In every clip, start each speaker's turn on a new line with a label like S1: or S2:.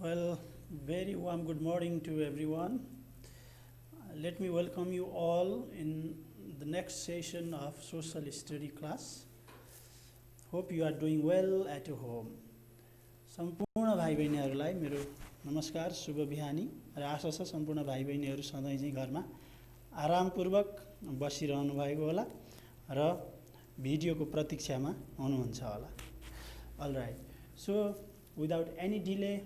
S1: Well, very warm good morning to everyone. Let me welcome you all in the next session of social study class. Hope you are doing well at your home. सम्पूर्ण भाइ बहिनीहरूलाई मेरो नमस्कार, शुभ बिहानी र आशा छ सम्पूर्ण भाइ बहिनीहरू सधैँ चाहिँ घरमा आरामपूर्वक बसिरहनु भएको होला र भिडियोको प्रतीक्षामा हुनुहुन्छ होला. All right. So without any delay,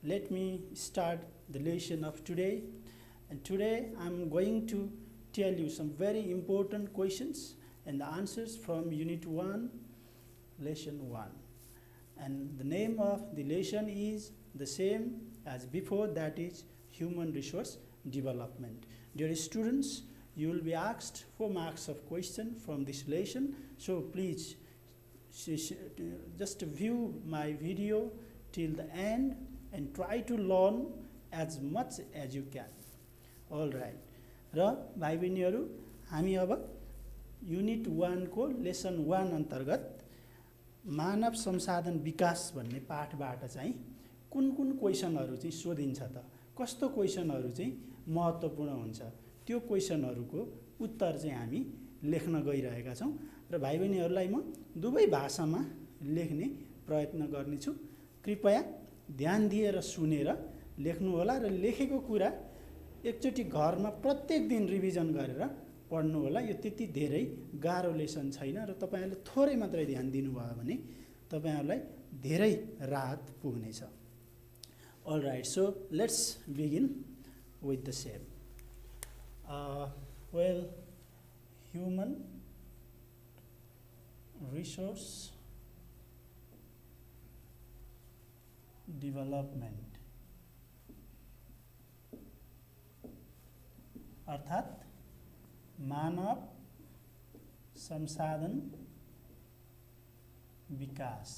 S1: let me start the lesson of today. And today I'm going to tell you some very important questions and the answers from Unit 1, Lesson 1. And the name of the lesson is the same as before, that is Human Resource Development. Dear students, you will be asked 4 marks of question from this lesson. So please just view my video till the end and try to learn as much as you can. All right. र भाइ बहिनीहरू हामी अब unit 1 को lesson 1 अन्तर्गत मानव संसाधन विकास भन्ने पाठबाट चाहिँ कुन कुन क्वेशनहरू चाहिँ सोधिन्छ त, कस्तो क्वेशनहरू चाहिँ महत्त्वपूर्ण हुन्छ, त्यो क्वेशनहरूको उत्तर चाहिँ हामी लेख्न गइरहेका छौं र भाइ बहिनीहरूलाई म दुवै भाषामा लेख्ने प्रयत्न गर्नेछु. कृपया ध्यान दिएर सुनेर लेख्नु होला र लेखेको कुरा एकचोटि घरमा प्रत्येक दिन रिभिजन गरेर पढ्नु होला. यो त्यति धेरै गाह्रो लेसन छैन र तपाईहरुले थोरै मात्रै ध्यान दिनुभयो भने तपाईहरुलाई धेरै राहत पुग्नेछ. All right, so let's begin with the same. Well, human resource development अर्थात मानव संसाधन विकास.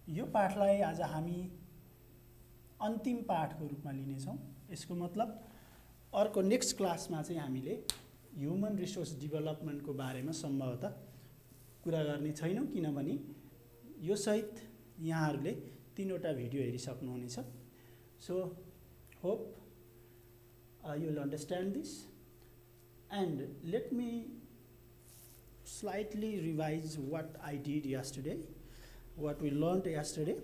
S1: यो पाठलाई आज हामी अन्तिम पाठको रूपमा लिनेछौं. यसको मतलब अर्को नेक्स्ट क्लासमा चाहिँ हामीले ह्युमन रिसोर्स डेभलपमेन्टको बारेमा सम्भवतः कुरा गर्ने छैनौं, किनभने यो सहित यहाँहरूले 3 वटा video हेरिसक्नुहुनेछ. So hope you will understand this, and let me slightly revise what I did yesterday, what we learned yesterday.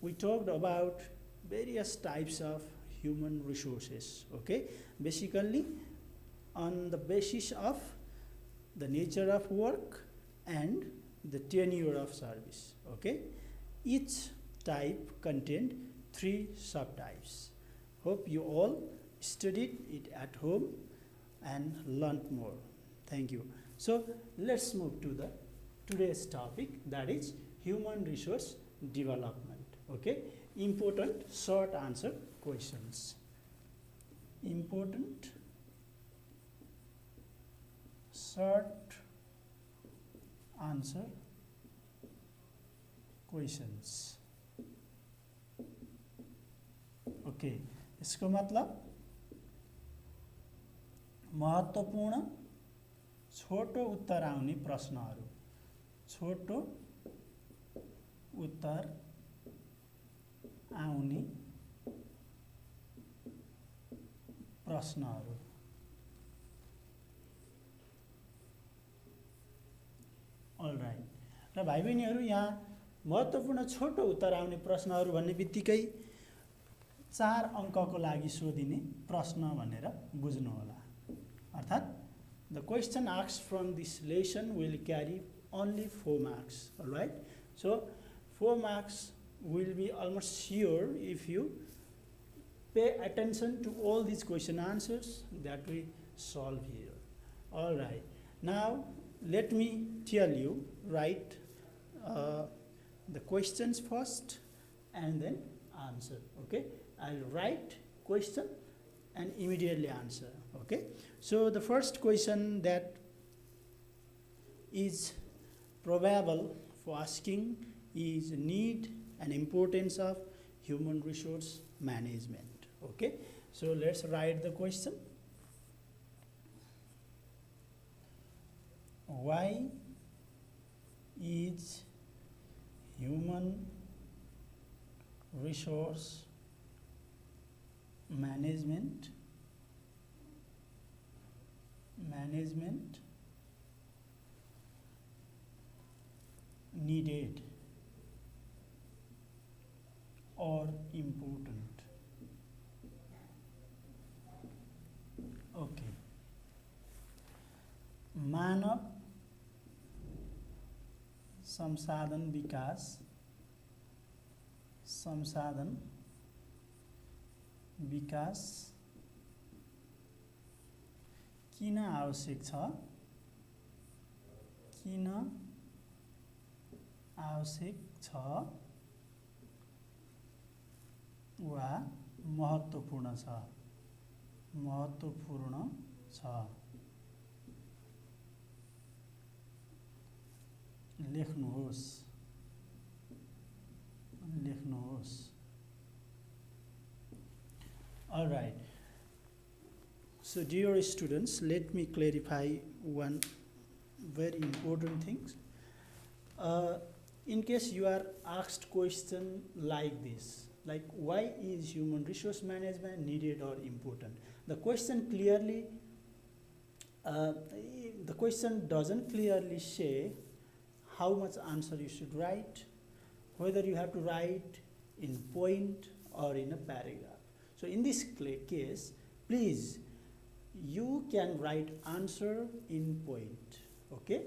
S1: We talked about various types of human resources, okay? Basically on the basis of the nature of work and the tenure of service, okay? Each type contained 3 subtypes. Hope you all studied it at home and learned more. Thank you. So let's move to the today's topic, that is human resource development. Okay, important short answer questions. Important short answer questions. Okay, यसको मतलब महत्त्वपूर्ण छोटो उत्तर आउने प्रश्नहरू, छोटो उत्तर आउने प्रश्नहरू. All right. र भाइ बहिनीहरू यहाँ महत्त्वपूर्ण छोटो उत्तर आउने प्रश्नहरू भन्ने बित्तिकै 4 अंकको लागि सोधिने प्रश्न भनेर बुझ्नु होला. अर्थात the question asked from this lesson will carry only 4 marks. All right, so 4 marks will be almost sure if you pay attention to all these question answers that we solve here. All right, now let me tell you, write the questions first and then answer. Okay, I'll write question and immediately answer. Okay, so the first question that is probable for asking is need and importance of human resource management. Okay, so let's write the question. Why is human resource management needed or important. Okay. मानव संसाधन विकास किन आवश्यक छ वा महत्त्वपूर्ण छ लेख्नुहोस् All right. So dear students, let me clarify one very important thing. In case you are asked question like this, like why is human resource management needed or important? The question clearly, the question doesn't clearly say how much answer you should write, whether you have to write in point or in a paragraph. So in this case, please, you can write answer in point, okay?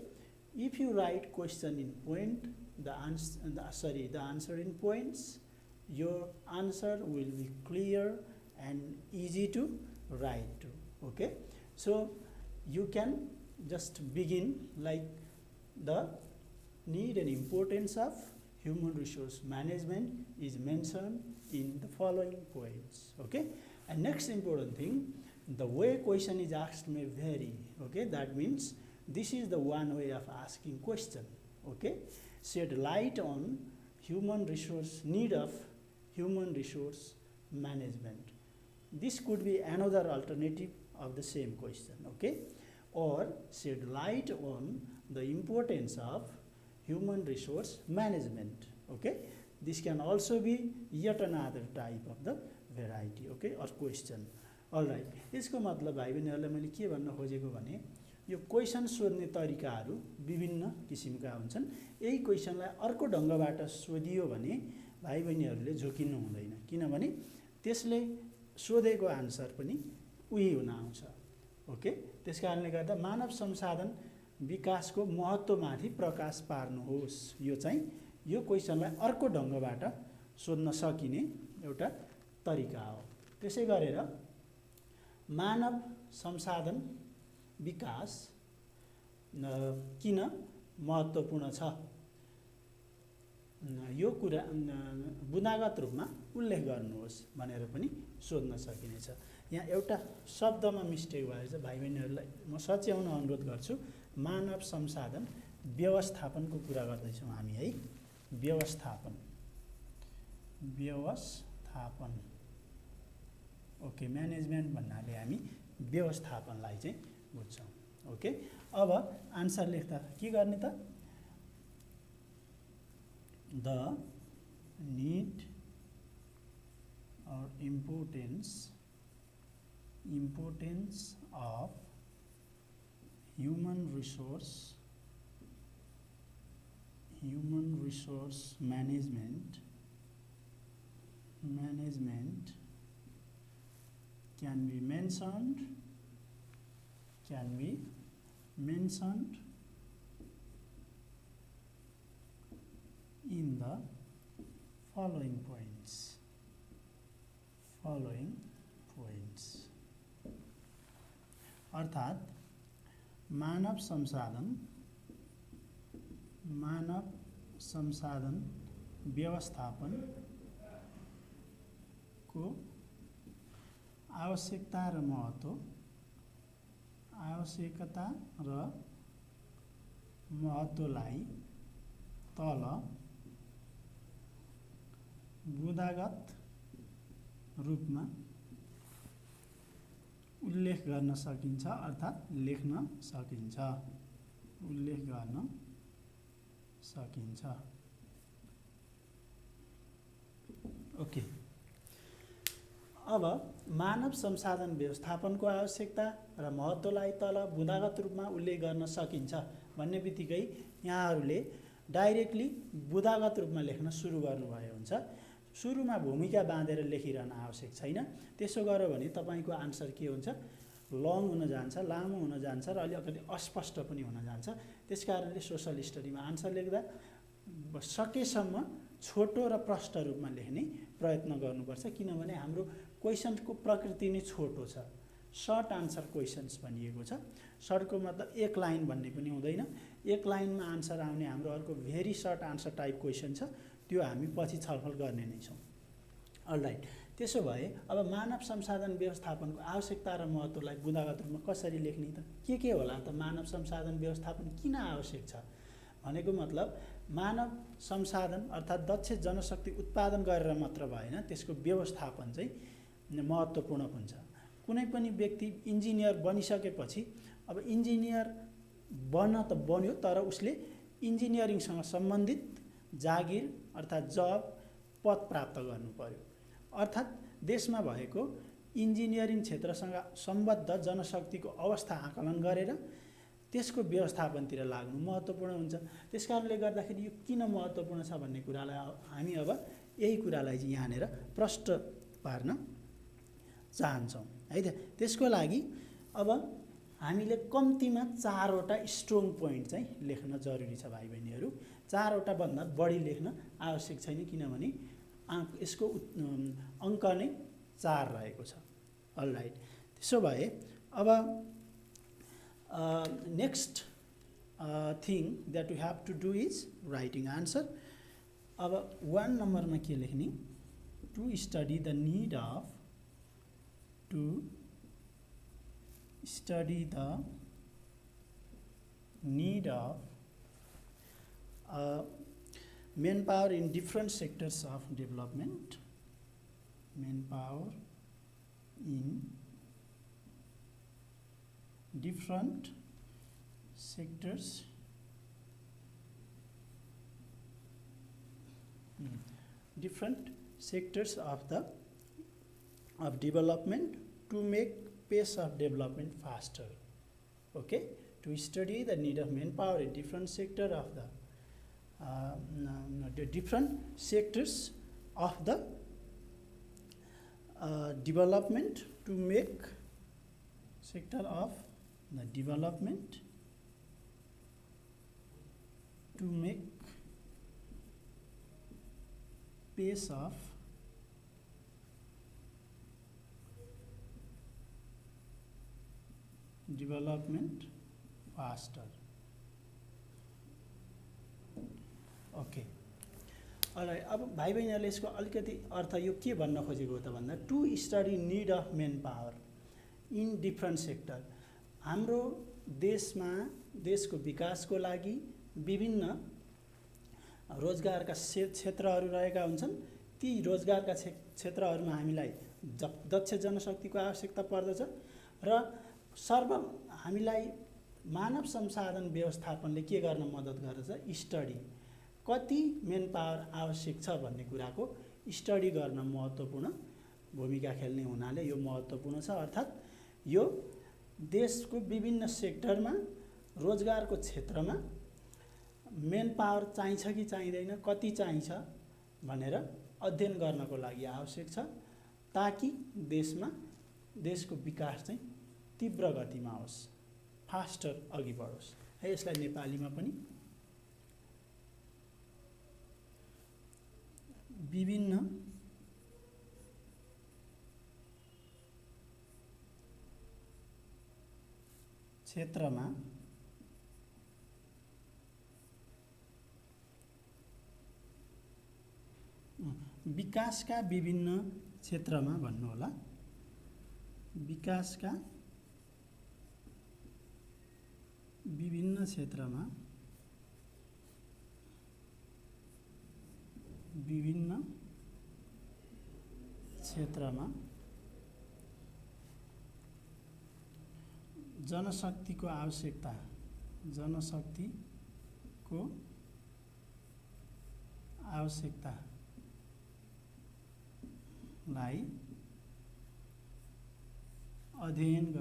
S1: If you write question in point, the answer in points, your answer will be clear and easy to write to, okay? So you can just begin like the need and importance of human resource management is mentioned in the following points, okay? And next important thing, the way question is asked may vary, okay? That means this is the one way of asking question, okay? Shed light on need of human resource management. This could be another alternative of the same question, okay? Or shed light on the importance of human resource management, okay? This can also be yet another type of the variety, okay, or question. All right. यसको मतलब भाइ बहिनीहरुलाई मैले के भन्न खोजेको भने यो question सोध्ने तरिकाहरू विभिन्न किसिमका हुन्छन्। यही क्वेशनलाई अर्को ढंगबाट सोधियो भने भाइ बहिनीहरुले झोकिनु हुँदैन, किनभने त्यसले सोधेको आन्सर पनि उही हुन आउँछ, ओके? त्यसकारणले गर्दा मानव संसाधन विकासको महत्त्वमाथि प्रकाश पार्नुहोस्, यो चाहिँ यो क्वेशनलाई अर्को ढंगबाट सोध्न सकिने एउटा तरिका हो। त्यसै गरेर मानव संसाधन विकास किन महत्त्वपूर्ण छ यो कुरा बुदागत रूपमा उल्लेख गर्नुहोस् भनेर पनि सोध्न सकिनेछ। यहाँ एउटा शब्दमा मिस्टेक भएछ, भाइ बहिनीहरुलाई म सच्याउन अनुरोध गर्छु। मानव संसाधन व्यवस्थापनको कुरा गर्दैछौँ हामी, है? व्यवस्थापन, ओके? म्यानेजमेन्ट भन्नाले हामी व्यवस्थापनलाई चाहिँ बुझ्छौँ, ओके? अब आन्सर लेख्दा के गर्ने त? The need or importance of human resource management can be mentioned in the following points. अर्थात मानव संसाधन व्यवस्थापन को आवश्यकता र महत्त्वलाई तल बुदागत रूपमा उल्लेख गर्न सकिन्छ, अर्थात लेख्न सकिन्छ, ओके, अब मानव संसाधन व्यवस्थापनको आवश्यकता र महत्त्वलाई तल बुँदागत रूपमा उल्लेख गर्न सकिन्छ भन्ने बित्तिकै यहाँहरूले डाइरेक्टली बुँदागत रूपमा लेख्न सुरु गर्नुभयो हुन्छ। सुरुमा भूमिका बाँधेर लेखिरहन आवश्यक छैन। त्यसो गर्यो भने तपाईँको आन्सर के हुन्छ, लङ हुन जान्छ, लामो हुन जान्छ र अलिकति अस्पष्ट पनि हुन जान्छ। त्यसकारणले सोसल स्टडीमा आन्सर लेख्दा सकेसम्म छोटो र प्रष्ट रूपमा लेख्ने प्रयत्न गर्नुपर्छ, किनभने हाम्रो क्वेसनको प्रकृति नै छोटो छ। सर्ट आन्सर क्वेसन्स भनिएको छ। सर्टको मतलब एक लाइन भन्ने पनि हुँदैन। एक लाइनमा आन्सर आउने हाम्रो अर्को very short answer type question छ, त्यो हामी पछि छलफल गर्ने नै छौँ। अलराइट, त्यसो भए अब मानव संसाधन व्यवस्थापनको आवश्यकता र महत्त्वलाई बुँदागत रूपमा कसरी लेख्ने त? के होला त मानव संसाधन व्यवस्थापन किन आवश्यक छ भनेको मतलब मानव संसाधन अर्थात् दक्ष जनशक्ति उत्पादन गरेर मात्र भएन, त्यसको व्यवस्थापन चाहिँ महत्त्वपूर्ण हुन्छ। कुनै पनि व्यक्ति इन्जिनियर बनिसकेपछि अब इन्जिनियर बन्न त बन्यो, तर उसले इन्जिनियरिङसँग सम्बन्धित जागिर अर्थात् जब पद प्राप्त गर्नु पर्यो। अर्थात् देशमा भएको इन्जिनियरिङ क्षेत्रसँग सम्बद्ध जनशक्तिको अवस्था आकलन गरेर त्यसको व्यवस्थापनतिर लाग्नु महत्त्वपूर्ण हुन्छ। त्यसकारणले गर्दाखेरि यो किन महत्त्वपूर्ण छ भन्ने कुरालाई हामी अब यही कुरालाई चाहिँ यहाँनिर प्रष्ट पार्न चाहन्छौँ है त। त्यसको लागि अब हामीले कम्तीमा 4वटा स्ट्रङ पोइन्ट चाहिँ लेख्न जरुरी छ भाइ बहिनीहरू। 4वटा भन्दा बढी लेख्न आवश्यक छैन, किनभने यसको अङ्क नै 4 रहेको छ। अलराइट, त्यसो भए अब next thing that we have to do is writing answer. अब 1 नम्बरमा के लेख्ने, to study the need of, to study the need of manpower in different sectors of development, manpower in different sectors of development to make pace of development faster. Okay, to study the need of manpower in different sector of the different sectors of the development to make sector of the development to make pace of development faster. Okay, all right. अब भाइ बहिनीहरूले यसको अलिकति अर्थ यो के भन्न खोजेको त भन्दा to study need of manpower in different sector. हाम्रो देशमा देशको विकासको लागि विभिन्न रोजगारका क्षेत्रहरू रहेका हुन्छन्। ती रोजगारका क्षेत्रहरूमा हामीलाई दक्ष जनशक्तिको आवश्यकता पर्दछ र हामीलाई मानव संसाधन व्यवस्थापनले के गर्न मद्दत गर्दछ, स्टडी, कति मेन पावर आवश्यक छ भन्ने कुराको स्टडी गर्न महत्त्वपूर्ण भूमिका खेल्ने हुनाले यो महत्त्वपूर्ण छ। अर्थात् यो देशको विभिन्न सेक्टरमा रोजगारको क्षेत्रमा मेन पावर चाहिन्छ कि चाहिँदैन, कति चाहिन्छ भनेर अध्ययन गर्नको लागि आवश्यक छ, ताकि देशको विकास चाहिँ तीव्र गतिमा होस्, फास्टर अघि बढोस् है। यसलाई नेपालीमा पनि विभिन्न क्षेत्रमा विकासका विभिन्न क्षेत्रमा भन्नु होला, विकासका विभिन्न क्षेत्रमा जनशक्तिको आवश्यकता लाई अध्ययन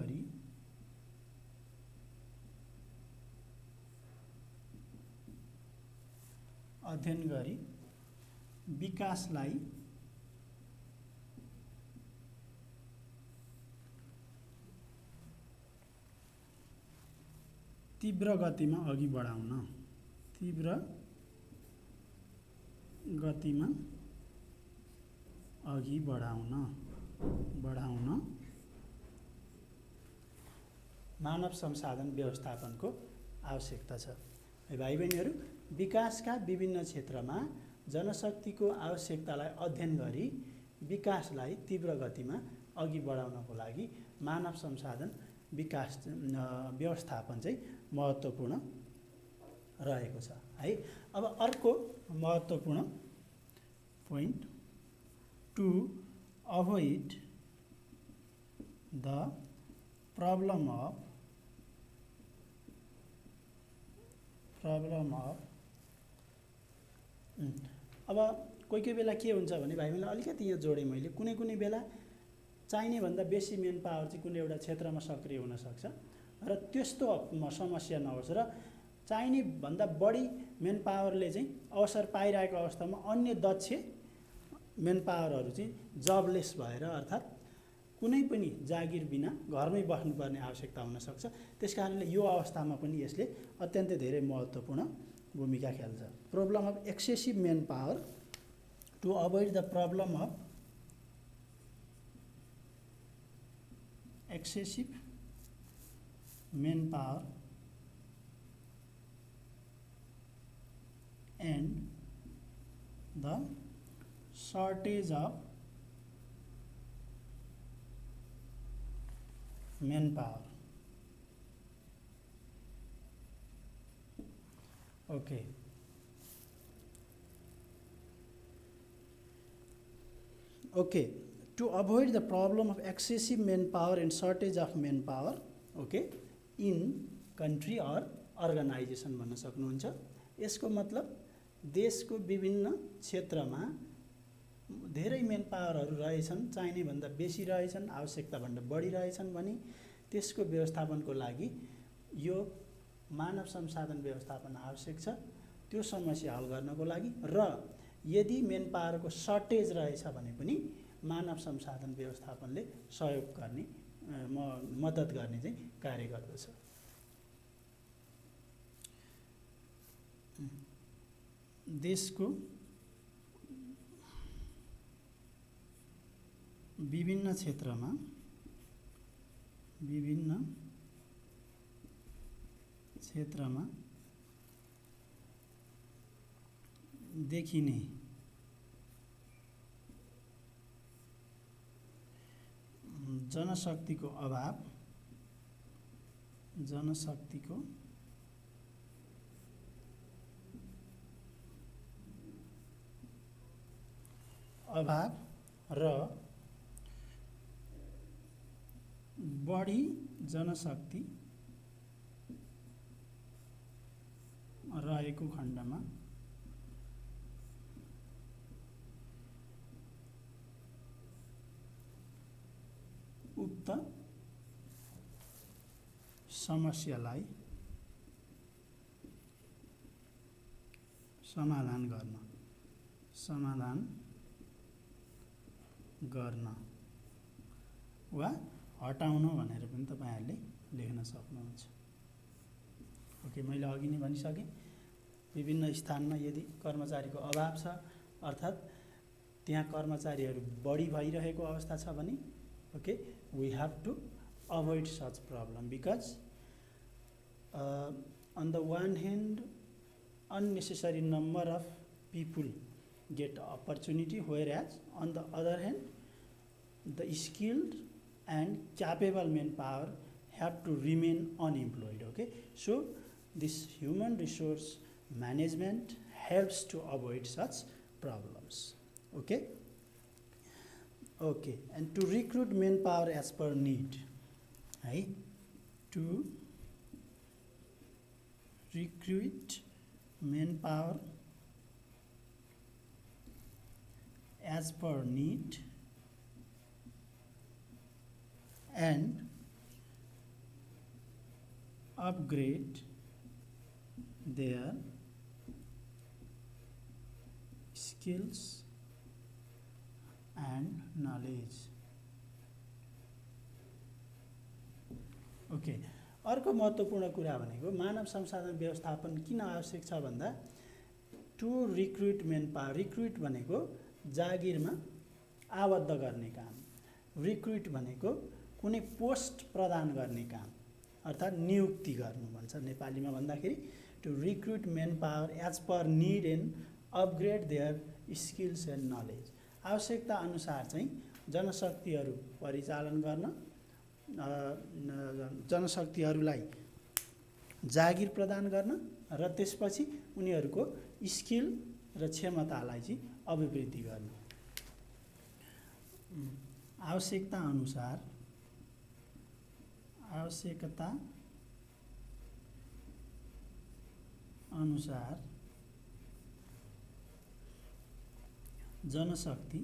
S1: गरी विकासलाई तीव्र गतिमा अघि बढाउन मानव संसाधन व्यवस्थापनको आवश्यकता छ। भाइ बहिनीहरू, विकासका विभिन्न क्षेत्रमा जनशक्तिको आवश्यकतालाई अध्ययन गरी विकासलाई तीव्र गतिमा अघि बढाउनको लागि मानव संसाधन विकास व्यवस्थापन चाहिँ महत्त्वपूर्ण रहेको छ है। अब अर्को महत्त्वपूर्ण point, to avoid the problem of अब कोही बेला के हुन्छ भने भाइ बहिनीलाई अलिकति यहाँ जोडेँ मैले, कुनै बेला चाहिने भन्दा बेसी मेन पावर चाहिँ कुनै एउटा क्षेत्रमा सक्रिय हुनसक्छ र त्यस्तो समस्या नहोस् र चाहिने भन्दा बढी मेन पावरले चाहिँ अवसर पाइरहेको अवस्थामा अन्य दक्ष मेन पावरहरू चाहिँ जबलेस भएर अर्थात् कुनै पनि जागिर बिना घरमै बस्नुपर्ने आवश्यकता हुनसक्छ। त्यस कारणले यो अवस्थामा पनि यसले अत्यन्तै धेरै महत्त्वपूर्ण भूमिका खेल्छ। Problem of excessive manpower, to avoid the problem of excessive manpower and the shortage of manpower. Okay. To avoid the problem of excessive manpower and shortage of manpower, okay, in country or organization भन्न सक्नुहुन्छ। यसको मतलब देशको विभिन्न क्षेत्रमा धेरै main पावरहरू रहेछन्, चाहिने भन्दा बेसी रहेछन्, आवश्यकता भन्दा बढी रहेछन् भने त्यसको व्यवस्थापनको लागि यो मानव संसाधन व्यवस्थापन आवश्यक छ। त्यो समस्या हल गर्नको लागि र यदि मेन पावरको सर्टेज रहेछ भने पनि मानव संसाधन व्यवस्थापनले सहयोग गर्ने मद्दत गर्ने चाहिँ कार्य गर्दछ। देशको विभिन्न क्षेत्रमा देखिने जनशक्तिको अभाव र बढी जनशक्ति रहेको खण्डमा उक्त समस्यालाई समाधान गर्न वा हटाउन भनेर पनि तपाईहरुले लेख्न सक्नुहुन्छ। ओके, मैले अघि नै भनिसकेँ, विभिन्न स्थानमा यदि कर्मचारीको अभाव छ अर्थात् त्यहाँ कर्मचारीहरू बढी भइरहेको अवस्था छ भने okay, we have to avoid such problem because on the one hand unnecessary number of people get opportunity, whereas on the other hand the skilled and capable manpower have to remain unemployed. Okay, so this human resource management helps to avoid such problems. Okay, and to recruit manpower as per need, right? To recruit manpower as per need and upgrade their skills and knowledge. Okay, अर्को महत्त्वपूर्ण कुरा भनेको मानव संसाधन व्यवस्थापन किन आवश्यक छ भन्दा to recruit manpower. Recruit भनेको जागिरमा आबद्ध गर्ने काम, रिक्रुट भनेको कुनै पोस्ट प्रदान गर्ने काम अर्थात् नियुक्ति गर्नु भन्छ नेपालीमा भन्दाखेरि. To recruit manpower as per need and upgrade their skills and knowledge. आवश्यकता अनुसार चाहिँ जनशक्तिहरू परिचालन गर्न, जनशक्तिहरूलाई जागिर प्रदान गर्न र त्यसपछि उनीहरूको स्किल र क्षमतालाई चाहिँ अभिवृद्धि गर्न. आवश्यकता अनुसार जनशक्ति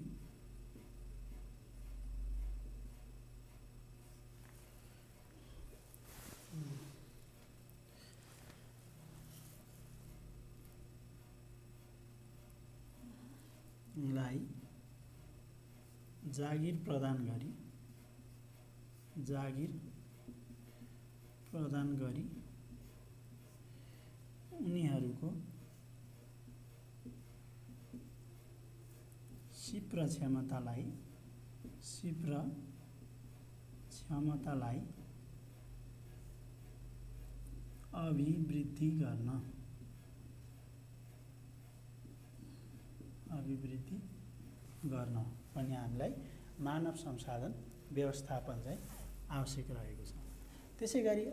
S1: लाई जागिर प्रदान गरी उनीहरूको क्षिप्र क्षमतालाई अभिवृद्धि गर्न पनि हामीलाई मानव संसाधन व्यवस्थापन चाहिँ आवश्यक रहेको छ. त्यसै गरी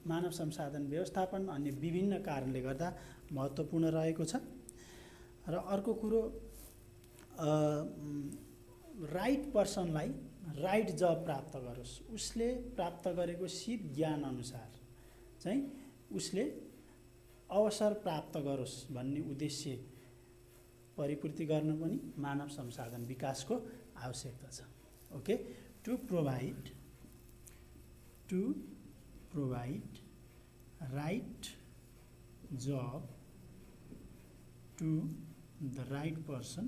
S1: मानव संसाधन व्यवस्थापन अन्य विभिन्न कारणले गर्दा महत्त्वपूर्ण रहेको छ. र अर्को कुरो, राइट पर्सनलाई राइट जब प्राप्त गरोस्, उसले प्राप्त गरेको सिप ज्ञान अनुसार चाहिँ उसले अवसर प्राप्त गरोस् भन्ने उद्देश्य परिपूर्ति गर्न पनि मानव संसाधन विकासको आवश्यकता छ. Okay, to provide right job to the right person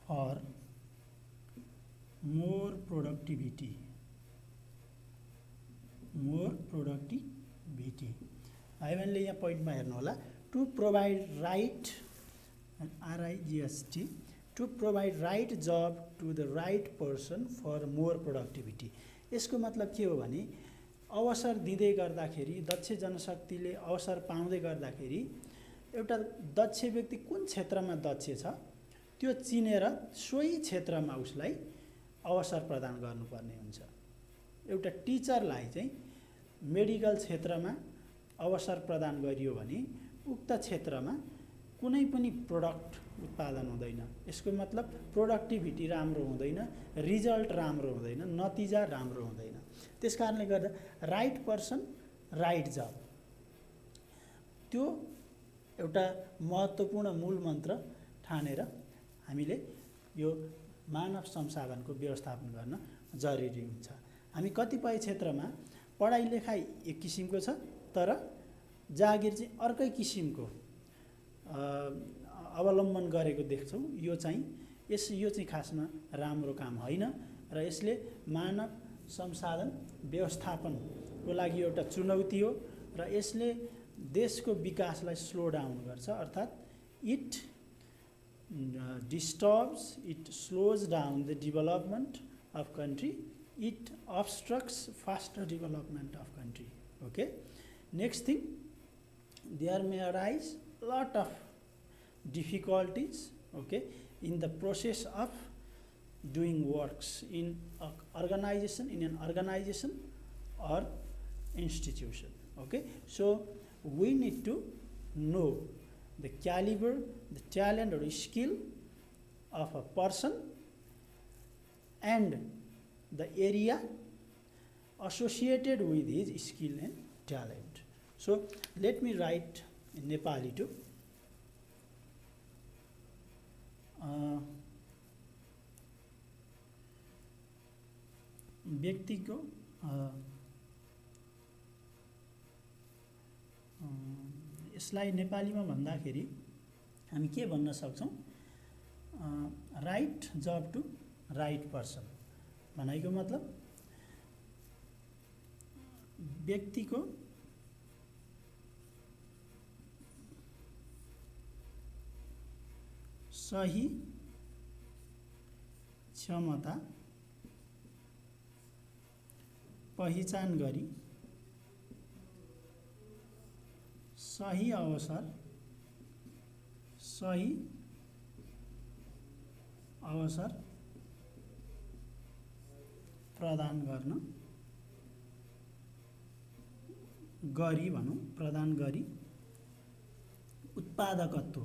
S1: for more productivity. भाइ बहिनीले यहाँ पोइन्टमा हेर्नु होला. To provide right RIGST, to provide right job to the right person for more productivity. यसको मतलब के हो भने अवसर दिँदै गर्दाखेरि, दक्ष जनशक्तिले अवसर पाउँदै गर्दाखेरि एउटा दक्ष व्यक्ति कुन क्षेत्रमा दक्ष छ त्यो चिनेर सोही क्षेत्रमा उसलाई अवसर प्रदान गर्नुपर्ने हुन्छ. एउटा टिचरलाई चाहिँ मेडिकल क्षेत्रमा अवसर प्रदान गरियो भने उक्त क्षेत्रमा कुनै पनि प्रोडक्ट उत्पादन हुँदैन. यसको मतलब प्रोडक्टिभिटी राम्रो हुँदैन, रिजल्ट राम्रो हुँदैन, नतिजा राम्रो हुँदैन. त्यसकारणले गर्दा राइट पर्सन राइट जब त्यो एउटा महत्त्वपूर्ण मूल मन्त्र ठानेर हामीले यो मानव संसाधनको व्यवस्थापन गर्न जरुरी हुन्छ. हामी कतिपय क्षेत्रमा पढाइ लेखाइ एक किसिमको छ तर जागिर चाहिँ अर्कै किसिमको अवलम्बन गरेको देख्छौँ. यो चाहिँ खासमा राम्रो काम होइन र यसले मानव संसाधन व्यवस्थापनको लागि एउटा चुनौती हो र यसले देशको विकासलाई स्लो डाउन गर्छ. अर्थात् it disturbs, it slows down the development of country, it obstructs faster development of country. Okay, next thing, there may arise lot of difficulties, okay, in the process of doing works in an organization or institution. Okay, so we need to know the caliber, the talent or skill of a person and the area associated with his skill and talent. So let me write in Nepali too. व्यक्तिको यसलाई नेपालीमा भन्दाखेरि हामी के भन्न सक्छौँ, right job to right person भनेको मतलब व्यक्तिको सही क्षमता पहिचान गरी सही अवसर प्रदान गरी उत्पादकत्व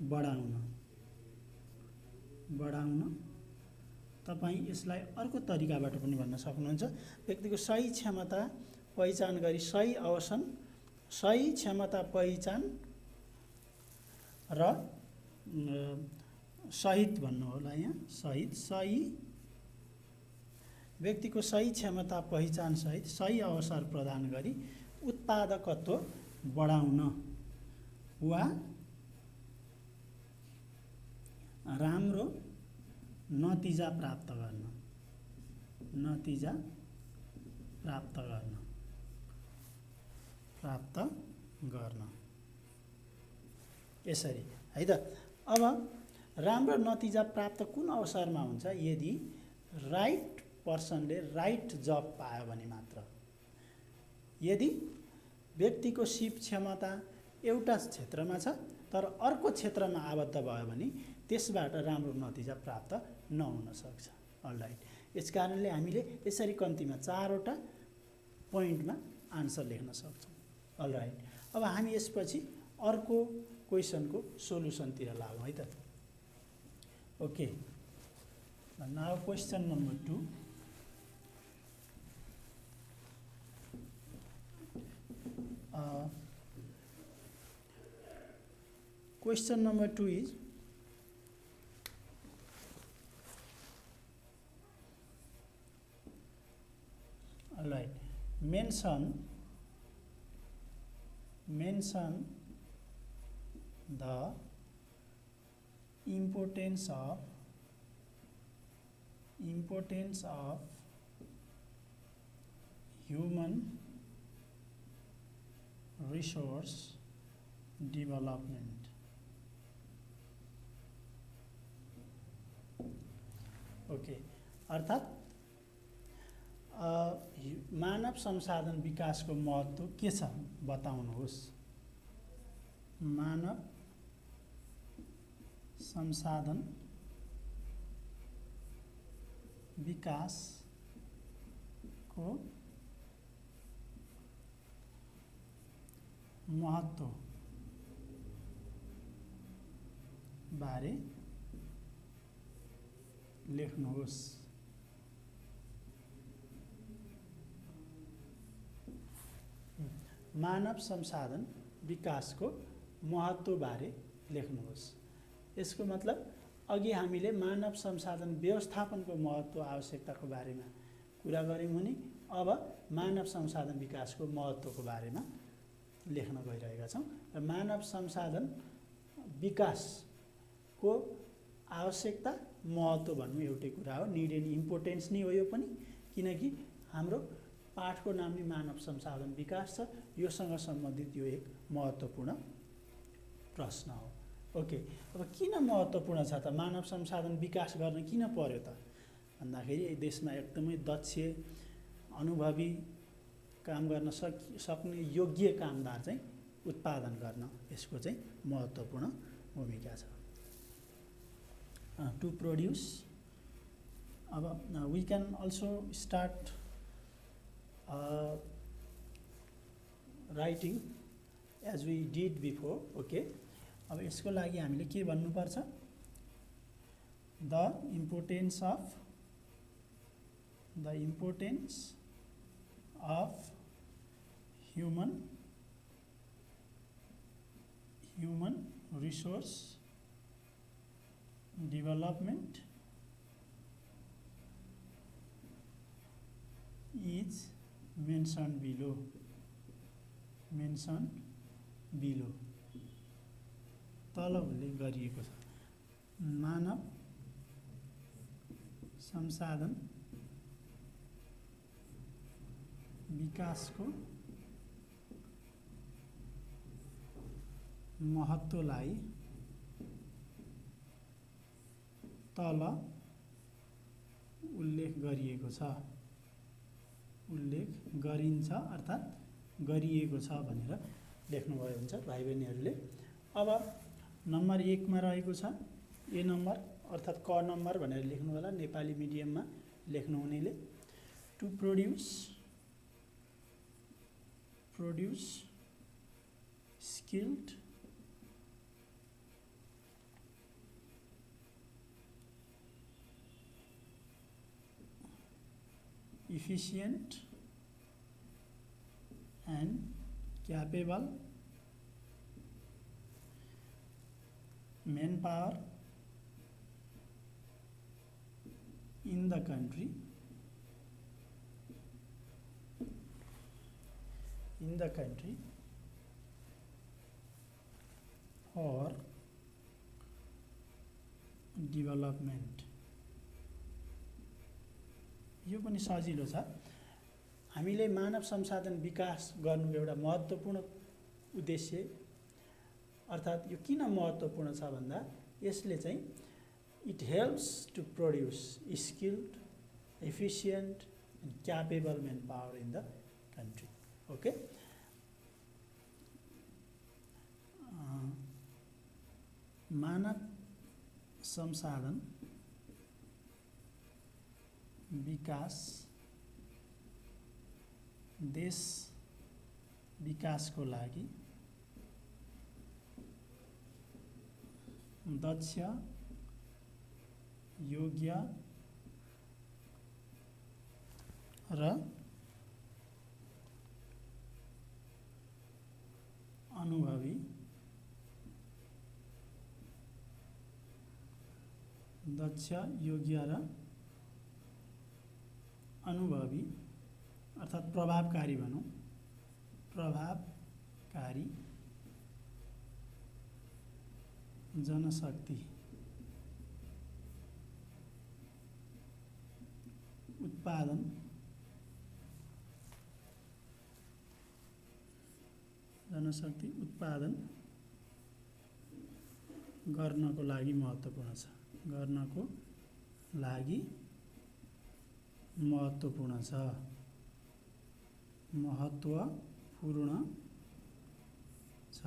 S1: बढाउन तपाईं यसलाई अर्को तरिकाबाट पनि भन्न सक्नुहुन्छ। व्यक्तिको सही क्षमता पहिचान गरी सही क्षमता पहिचान र सहित भन्नु होला यहाँ, सही व्यक्तिको सही क्षमता पहिचान सहित सही अवसर प्रदान गरी उत्पादकत्व बढाउन वा राम्रो नतिजा प्राप्त गर्न यसरी है त। अब राम्रो नतिजा प्राप्त कुन अवसरमा हुन्छ, यदि राइट पर्सनले राइट जब पायो भने मात्र। यदि व्यक्तिको सिप क्षमता एउटा क्षेत्रमा छ तर अर्को क्षेत्रमा आबद्ध भयो भने त्यसबाट राम्रो नतिजा प्राप्त नहुन सक्छ। अलराइट, यसकारणले हामीले यसरी कम्तीमा 4 वटा पोइन्टमा आन्सर लेख्न सक्छौँ। अलराइट, अब हामी यसपछि अर्को क्वेसनको सोलुसनतिर लागौँ है त। Okay, now question number 2। Question number 2 is, alright, mention the importance of human resource development. Okay, अर्थात् मानव संसाधन विकासको महत्त्व के छ बताउनुहोस्। मानव संसाधन विकासको महत्त्व बारे लेख्नुहोस्। मानव संसाधन विकासको महत्त्व बारे लेख्नुहोस्। यसको मतलब अघि हामीले मानव संसाधन व्यवस्थापनको महत्त्व आवश्यकताको बारेमा कुरा गऱ्यौँ भने अब मानव संसाधन विकासको महत्त्वको बारेमा लेख्न गइरहेका छौँ। र मानव संसाधन विकासको आवश्यकता महत्त्व भन्नु एउटै कुरा हो, निड एन्ड इम्पोर्टेन्स नै हो यो पनि, किनकि हाम्रो पाठको नाम नै मानव संसाधन विकास छ। योसँग सम्बन्धित यो एक महत्त्वपूर्ण प्रश्न हो। ओके, अब किन महत्त्वपूर्ण छ त, मानव संसाधन विकास गर्न किन पर्यो त भन्दाखेरि देशमा एकदमै दक्ष अनुभवी काम गर्न सक्ने योग्य कामदार चाहिँ उत्पादन गर्न यसको चाहिँ महत्त्वपूर्ण भूमिका छ। To produce, we can also start writing as we did before. Okay, अब यसको लागि हामीले के भन्नुपर्छ, the importance of human human resource development is mentioned below. तल उल्लेख गरिएको छ। मानव संसाधन विकासको महत्त्वलाई तल उल्लेख गरिएको छ। उल्लेख गरिन्छ अर्थात् गरिएको छ भनेर लेख्नुभयो हुन्छ भाइ बहिनीहरूले। अब नम्बर 1 मा रहेको छ ए नम्बर अर्थात् क नम्बर भनेर लेख्नु होला नेपाली मिडियममा लेख्नुहुनेले। To produce skilled efficient and capable manpower in the country for development। यो पनि सजिलो छ। हामीले मानव संसाधन विकास गर्नु एउटा महत्त्वपूर्ण उद्देश्य अर्थात् यो किन महत्त्वपूर्ण छ भन्दा यसले चाहिँ it helps to produce skilled efficient and capable manpower in the country. Okay, मानव संसाधन विकास देश विकासको लागि दक्ष, योग्य र अनुभवी अनुभवी अर्थात् प्रभावकारी भनौँ, प्रभावकारी जनशक्ति उत्पादन गर्नको लागि महत्त्वपूर्ण छ। महत्त्वपूर्ण छ।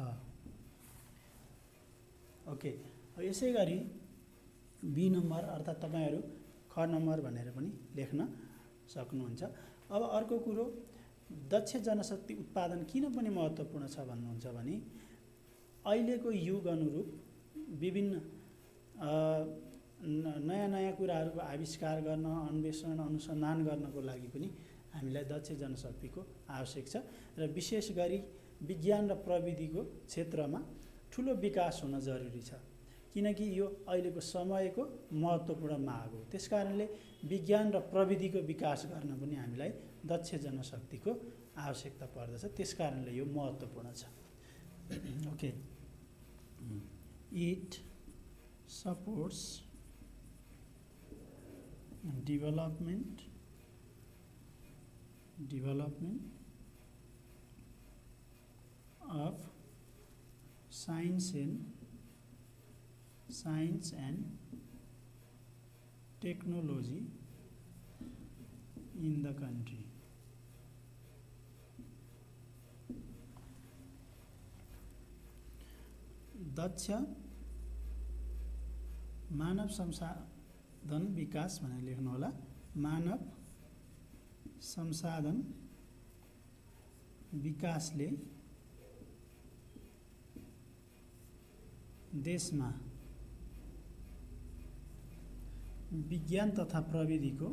S1: ओके, यसै गरी बी नम्बर अर्थात् तपाईहरू ख नम्बर भनेर पनि लेख्न सक्नुहुन्छ। अब अर्को कुरो दक्ष जनशक्ति उत्पादन किन पनि महत्त्वपूर्ण छ भन्नुहुन्छ भने अहिलेको युग अनुरूप विभिन्न नयाँ कुराहरूको आविष्कार गर्न, अन्वेषण, अनुसन्धान गर्नको लागि पनि हामीलाई दक्ष जनशक्तिको आवश्यक छ र विशेष गरी विज्ञान र प्रविधिको क्षेत्रमा ठुलो विकास हुन जरुरी छ किनकि यो अहिलेको समयको महत्त्वपूर्ण माग हो। त्यसकारणले विज्ञान र प्रविधिको विकास गर्न पनि हामीलाई दक्ष जनशक्तिको आवश्यकता पर्दछ। त्यसकारणले यो महत्त्वपूर्ण छ। Okay, it supports development of science and technology in the country। दक्ष मानव संसाधन विकास भनेर लेख्नु होला। मानव संसाधन विकासले देशमा विज्ञान तथा प्रविधिको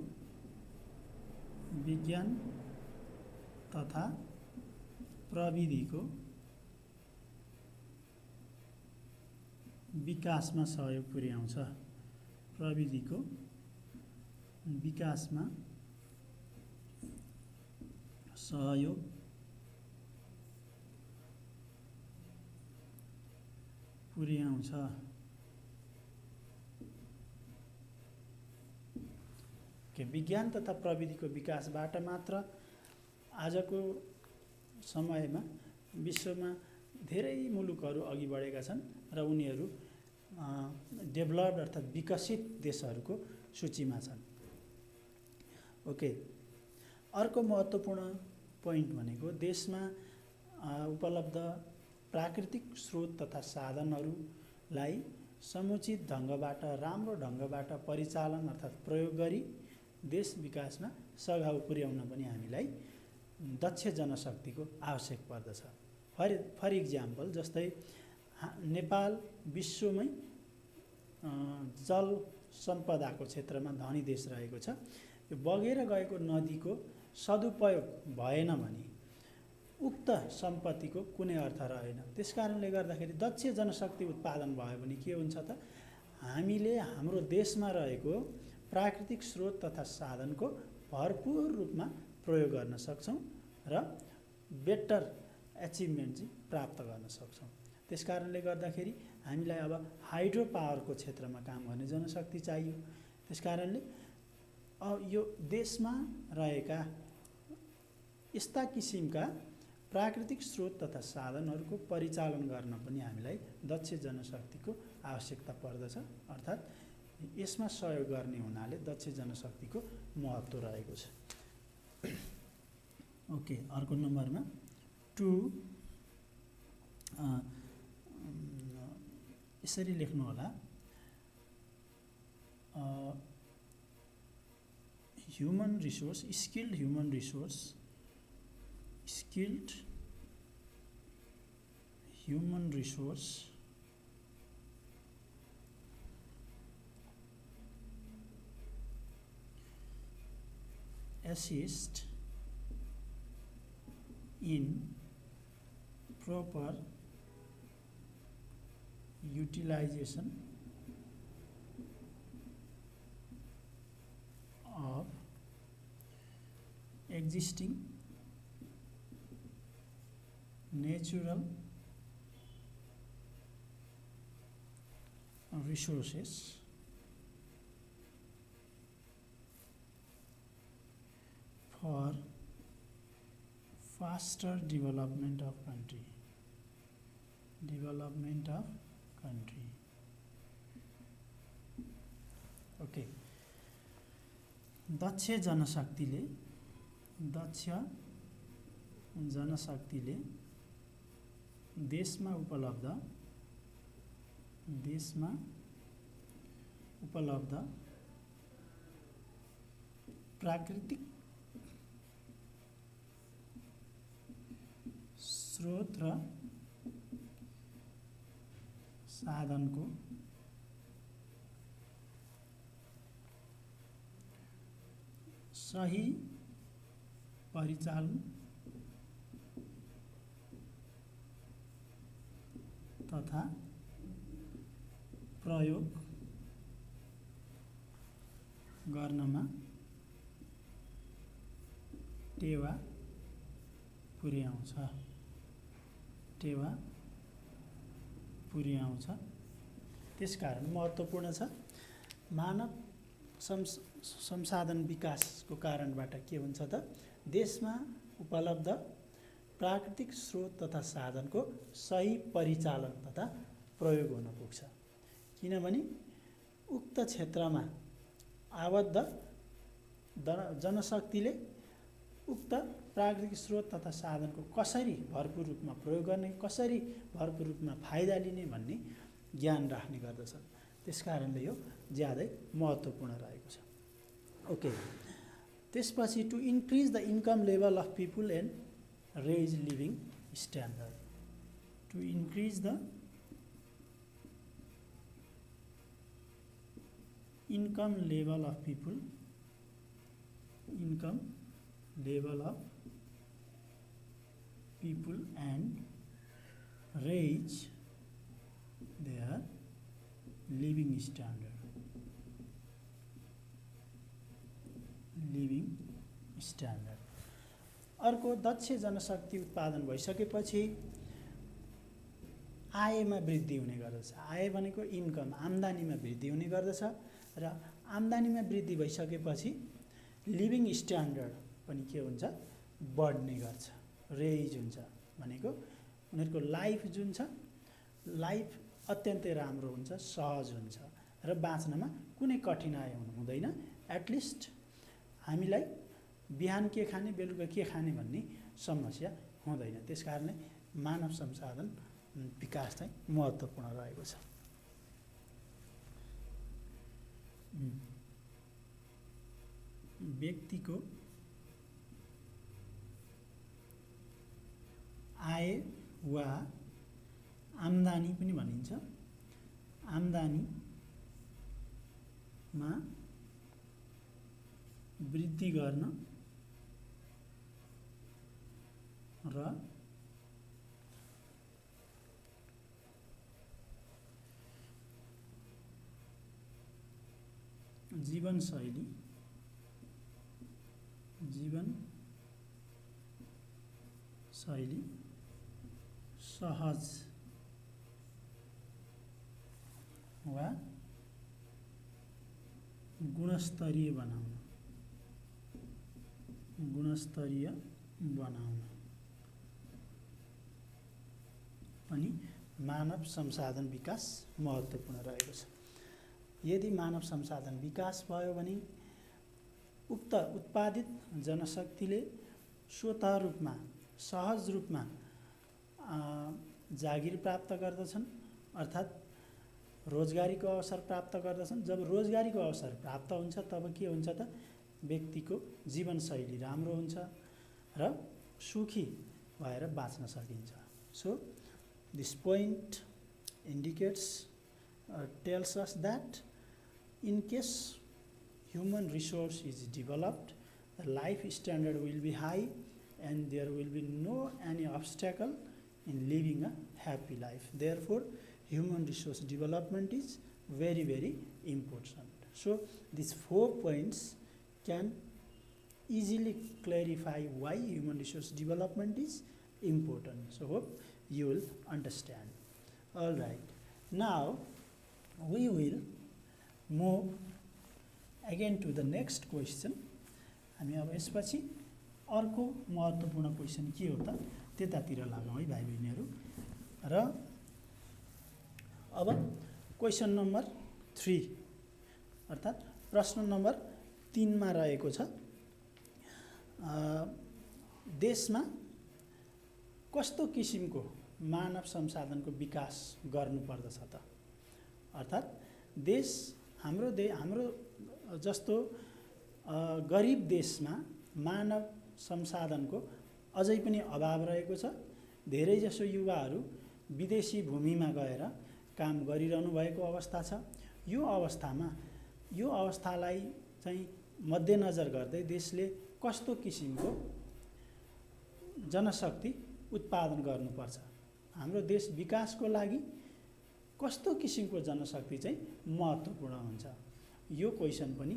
S1: विकासमा सहयोग पुर्याउँछ। प्रविधिको विकासमा सहयोग पुर्याउँछ। विज्ञान तथा प्रविधिको विकासबाट मात्र आजको समयमा विश्वमा धेरै मुलुकहरू अघि बढेका छन् र उनीहरू डेभलप्ड अर्थात् विकसित देशहरूको सूचीमा छन्। ओके, अर्को महत्त्वपूर्ण पोइन्ट भनेको देशमा उपलब्ध प्राकृतिक स्रोत तथा साधनहरूलाई समुचित ढङ्गबाट, राम्रो ढङ्गबाट परिचालन अर्थात् प्रयोग गरी देश विकासमा सघाउ पुर्याउन पनि हामीलाई दक्ष जनशक्तिको आवश्यक पर्दछ। फर इक्जाम्पल, जस्तै नेपाल विश्वमै जल सम्पदाको क्षेत्रमा धनी देश रहेको छ। यो बगेर गएको नदीको सदुपयोग भएन भने उक्त सम्पत्तिको कुनै अर्थ रहेन। त्यसकारणले गर्दाखेरि दक्ष जनशक्ति उत्पादन भयो भने के हुन्छ त, हामीले हाम्रो देशमा रहेको प्राकृतिक स्रोत तथा साधनको भरपूर रूपमा प्रयोग गर्न सक्छौँ र बेटर एचिभमेन्ट चाहिँ प्राप्त गर्न सक्छौँ। त्यसकारणले गर्दाखेरि हामीलाई अब हाइड्रो पावरको क्षेत्रमा काम गर्ने जनशक्ति चाहियो। त्यसकारणले यो देशमा रहेका यस्ता किसिमका प्राकृतिक स्रोत तथा साधनहरूको परिचालन गर्न पनि हामीलाई दक्ष जनशक्तिको आवश्यकता पर्दछ। अर्थात् यसमा सहयोग गर्ने हुनाले दक्ष जनशक्तिको महत्त्व रहेको छ। ओके, अर्को नम्बरमा 2 यसरी लेख्नु होला, human resource, skilled human resource, skilled human resource assist in proper utilization of existing natural resources for faster development of country. Okay, दक्ष जनशक्तिले देशमा उपलब्ध प्राकृतिक स्रोत र साधनको सही परिचालन तथा प्रयोग गर्नमा टेवा पुर्याउँछ। त्यसकारण महत्त्वपूर्ण छ। मानव संसाधन विकासको कारणबाट के हुन्छ त, देशमा उपलब्ध प्राकृतिक स्रोत तथा साधनको सही परिचालन तथा प्रयोग हुन पुग्छ। किनभने उक्त क्षेत्रमा आबद्ध जनशक्तिले उक्त प्राकृतिक स्रोत तथा साधनको कसरी भरपूर रूपमा प्रयोग गर्ने, कसरी भरपूर रूपमा फाइदा लिने भन्ने ज्ञान राख्ने गर्दछ। त्यसकारणले यो ज्यादै महत्त्वपूर्ण रहेको छ। ओके, त्यसपछि to increase the income level of people and raise living standard. To increase the income level of people, and raise their living standard. अर्को, दक्ष जनशक्ति उत्पादन भइसकेपछि आयमा वृद्धि हुने गर्दछ। आय भनेको इन्कम, आम्दानीमा वृद्धि हुने गर्दछ र आम्दानीमा वृद्धि भइसकेपछि लिभिङ स्ट्यान्डर्ड पनि के हुन्छ, बढ्ने गर्छ, रेज हुन्छ। भनेको उनीहरूको लाइफ जुन छ, लाइफ अत्यन्तै राम्रो हुन्छ, सहज हुन्छ र बाँच्नमा कुनै कठिनाइ हुँदैन। एटलिस्ट हामीलाई बिहान के खाने, बेलुका के खाने भन्ने समस्या हुँदैन। त्यस कारणले मानव संसाधन विकास चाहिँ महत्त्वपूर्ण रहेको छ। व्यक्तिको आय वा आम्दानी पनि भनिन्छ, आम्दानीमा वृद्धि गर्न र जीवनशैली सहज वा गुणस्तरीय बनाउन पनि मानव संसाधन विकास महत्त्वपूर्ण रहेको छ। यदि मानव संसाधन विकास भयो भने उक्त उत्पादित जनशक्तिले स्वतः रूपमा, सहज रूपमा जागिर प्राप्त गर्दछन्, अर्थात् रोजगारीको अवसर प्राप्त गर्दछन्। जब रोजगारीको अवसर प्राप्त हुन्छ तब के हुन्छ त, व्यक्तिको जीवनशैली राम्रो हुन्छ र सुखी भएर बाँच्न सकिन्छ। So this point indicates tells us that in case human resource is developed, the life standard will be high and there will be no any obstacle in living a happy life. Therefore, human resource development is very, very important. So these 4 points can easily clarify why human resource development is important. So hope you will understand. All right. Now we will move again to the next question. हामी अब यसपछि अर्को महत्त्वपूर्ण question के हो त, त्यतातिर लागौँ है भाइ बहिनीहरू। र अब क्वेसन नम्बर 3 अर्थात् प्रश्न नम्बर 3 मा रहेको छ, देशमा कस्तो किसिमको मानव संसाधनको विकास गर्नुपर्दछ त। अर्थात् देश हाम्रो जस्तो गरिब देशमा मानव संसाधनको अझै पनि अभाव रहेको छ। धेरैजसो युवाहरू विदेशी भूमिमा गएर काम गरिरहनु भएको अवस्था छ। यो अवस्थालाई चाहिँ मध्यनजर गर्दै देशले कस्तो किसिमको जनशक्ति उत्पादन गर्नुपर्छ, हाम्रो देश विकासको लागि कस्तो किसिमको जनशक्ति चाहिँ महत्त्वपूर्ण हुन्छ, यो क्वेसन पनि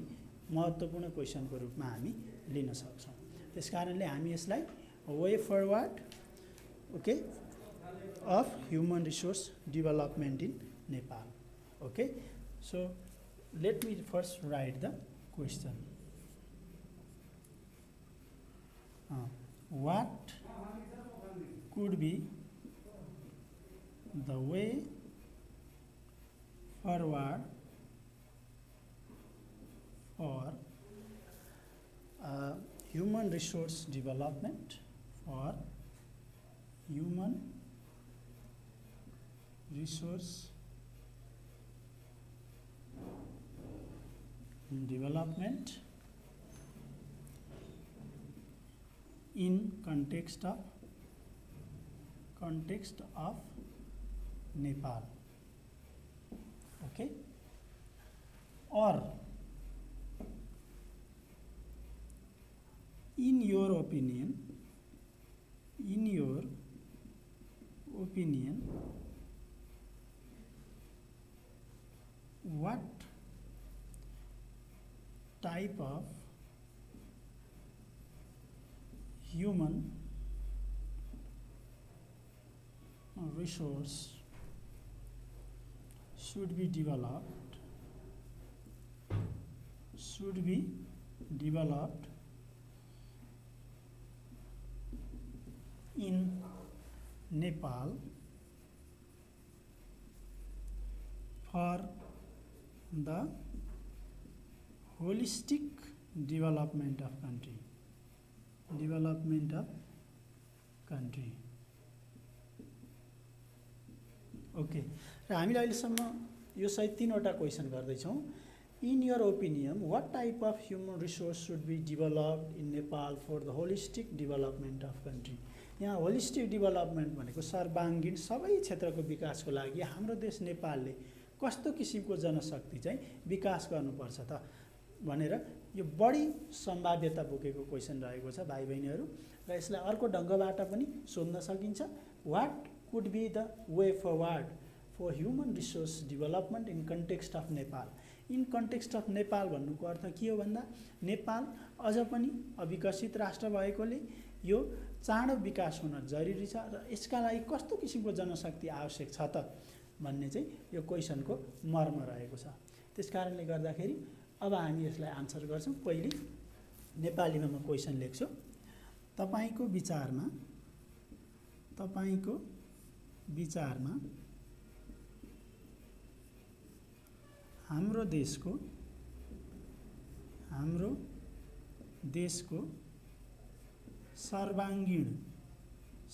S1: महत्त्वपूर्ण क्वेसनको रूपमा हामी लिन सक्छौँ। त्यसकारणले हामी यसलाई way forward of human resource development in Nepal. Okay, so let me first right the question. What could be the way forward for human resource development, for human resource development in context of Nepal? Okay, or in your opinion, what type of human resource should be developed in Nepal for the holistic development of country. Okay र हामीले अहिलेसम्म यो सहित 3वटा question गर्दैछौँ. In your opinion what type of human resource should be developed in Nepal for the holistic development of country. यहाँ holistic development भनेको सर्वाङ्गीण सबै क्षेत्रको विकासको लागि हाम्रो देश नेपालले कस्तो किसिमको जनशक्ति चाहिँ विकास गर्नुपर्छ त भनेर यो बढी सम्भाव्यता बोकेको क्वेसन रहेको छ भाइ बहिनीहरू. र यसलाई अर्को ढङ्गबाट पनि सोध्न सकिन्छ. What could be the way forward for human resource development in context of Nepal. In context of Nepal भन्नुको अर्थ के हो भन्दा नेपाल अझ पनि अविकसित राष्ट्र भएकोले यो चाँडो विकास हुन जरुरी छ र यसका लागि कस्तो किसिमको जनशक्ति आवश्यक छ त भन्ने चाहिँ यो क्वेसनको मर्म रहेको छ. त्यसकारणले गर्दाखेरि अब हामी यसलाई आन्सर गर्छौँ. पहिले नेपालीमा म क्वेसन लेख्छु. तपाईको विचारमा हाम्रो देशको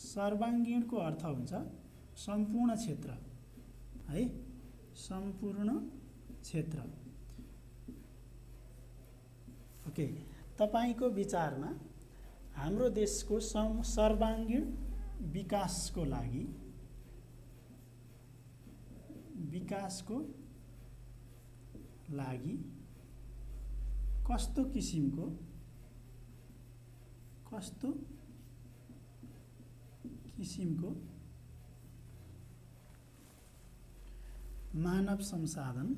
S1: सर्वाङ्गीणको अर्थ हुन्छ सम्पूर्ण क्षेत्र है, सम्पूर्ण क्षेत्र. ओके, तपाईको विचारमा हाम्रो देशको सर्वाङ्गीण विकासको लागि कस्तो किसिमको मानव संसाधन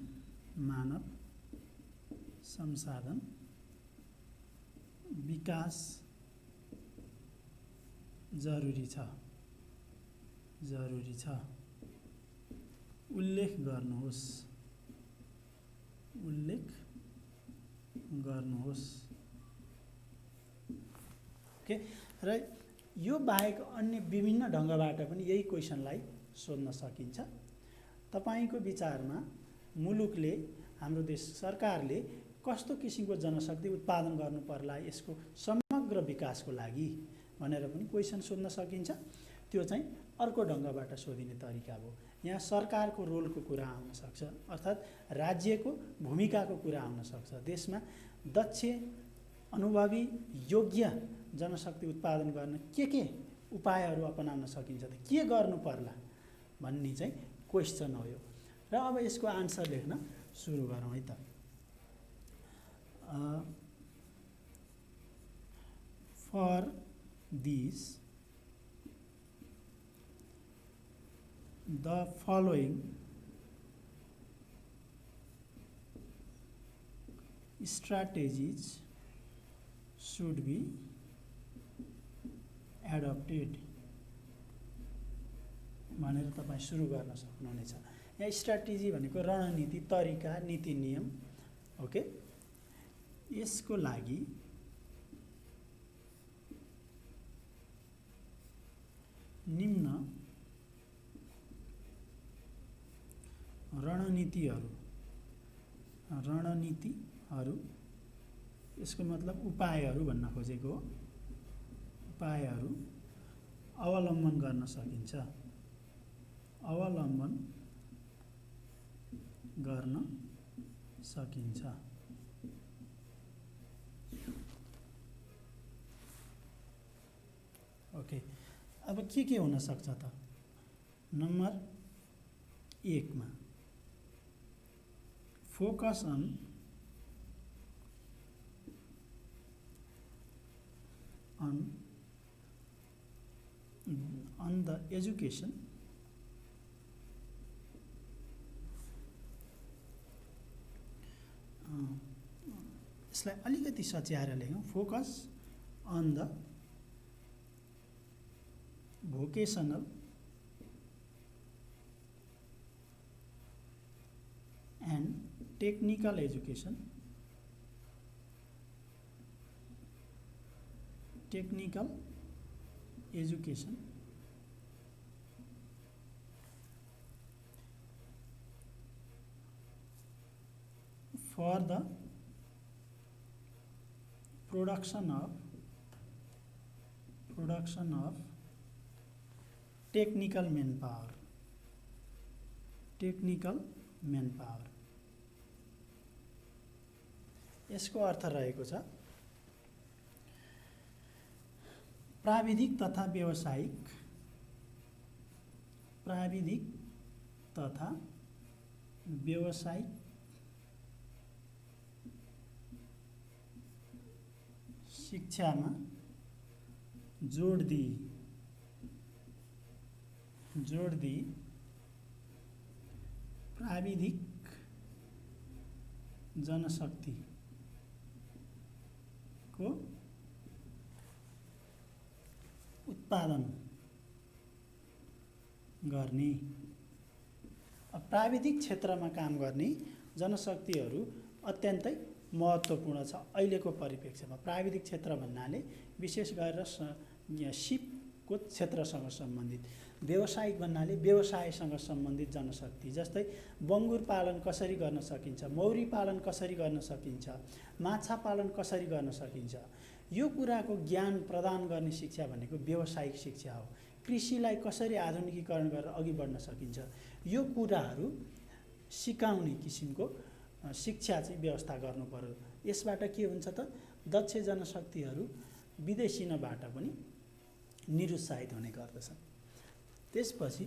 S1: विकास जरुरी छ. उल्लेख गर्नुहोस्. ओके, र यो बाहेक अन्य विभिन्न ढङ्गबाट पनि यही क्वेसनलाई सोध्न सकिन्छ. तपाईको विचारमा मुलुकले, हाम्रो देश सरकारले कस्तो किसिमको जनशक्ति उत्पादन गर्नु पर्ला यसको समग्र विकासको लागि भनेर पनि क्वेसन सोध्न सकिन्छ. त्यो चाहिँ अर्को ढङ्गबाट सोधिने तरिका हो. यहाँ सरकारको रोलको कुरा आउन सक्छ, अर्थात् राज्यको भूमिकाको कुरा आउन सक्छ. देशमा दक्ष, अनुभवी, योग्य जनशक्ति उत्पादन गर्न के उपायहरू अपनाउन सकिन्छ त, के गर्नु पर्ला भन्ने चाहिँ क्वेसन हो यो. र अब यसको आन्सर लेख्न सुरु गरौँ है त. For this the following strategies should be adopted भनेर तपाईँ सुरु गर्न सक्नुहुनेछ. यहाँ स्ट्राटेजी भनेको रणनीति, तरिका, नीति, नियम. ओके, यसको लागि निम्न रणनीतिहरू, यसको मतलब उपायहरू भन्न खोजेको हो. उपायहरू अवलम्बन गर्न सकिन्छ. ओके, अब के हुन सक्छ त. नम्बर 1 मा focus on the education यसलाई अलिकति सच्याएर लेखौँ। Focus on the vocational and technical education for the production of technical manpower. यसको अर्थ रहेको छ प्राविधिक तथा व्यावसायिक शिक्षामा जोड दिई प्राविधिक जनशक्तिको उत्पादन गर्ने। अब प्राविधिक क्षेत्रमा काम गर्ने जनशक्तिहरू अत्यन्तै महत्त्वपूर्ण छ अहिलेको परिप्रेक्ष्यमा। प्राविधिक क्षेत्र भन्नाले विशेष गरेर सिपको क्षेत्रसँग सम्बन्धित, व्यावसायिक भन्नाले व्यवसायसँग सम्बन्धित जनशक्ति, जस्तै बङ्गुर पालन कसरी गर्न सकिन्छ, मौरी पालन कसरी गर्न सकिन्छ, माछा पालन कसरी गर्न सकिन्छ, यो कुराको ज्ञान प्रदान गर्ने शिक्षा भनेको व्यावसायिक शिक्षा हो। कृषिलाई कसरी आधुनिकीकरण गरेर अघि बढ्न सकिन्छ, यो कुराहरू सिकाउने किसिमको शिक्षा चाहिँ व्यवस्था गर्नु पर्यो। यसबाट के हुन्छ त दक्ष जनशक्तिहरू विदेशिनबाट पनि निरुत्साहित हुने गर्दछन्। त्यसपछि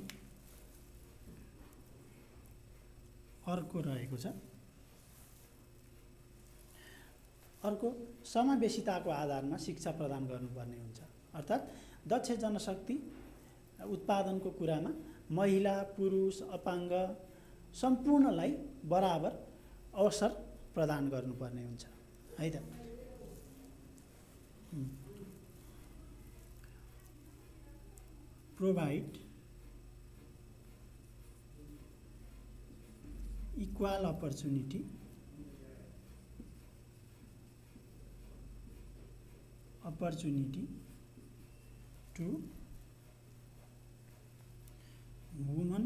S1: अर्को रहेको छ, अर्को समावेशिताको आधारमा शिक्षा प्रदान गर्नुपर्ने हुन्छ। अर्थात् दक्ष जनशक्ति उत्पादनको कुरामा महिला, पुरुष, अपाङ्ग सम्पूर्णलाई बराबर अवसर प्रदान गर्नुपर्ने हुन्छ है त। Provide equal opportunity to woman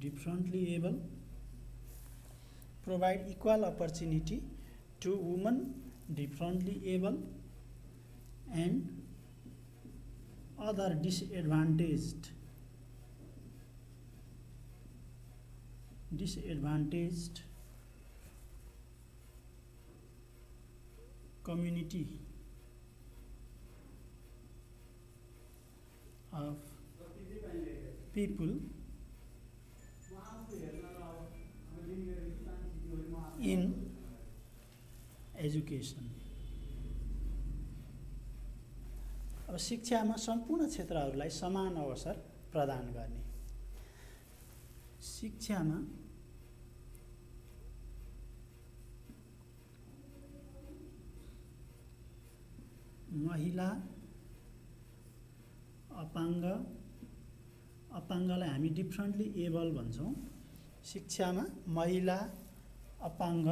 S1: differently able provide equal opportunity to women differently able and other disadvantaged community of people in education। अब शिक्षामा सम्पूर्ण क्षेत्रहरूलाई समान अवसर प्रदान गर्ने, शिक्षामा महिला, अपाङ्गलाई हामी डिफ्रेन्टली एबल भन्छौँ। शिक्षामा महिला, अपाङ्ग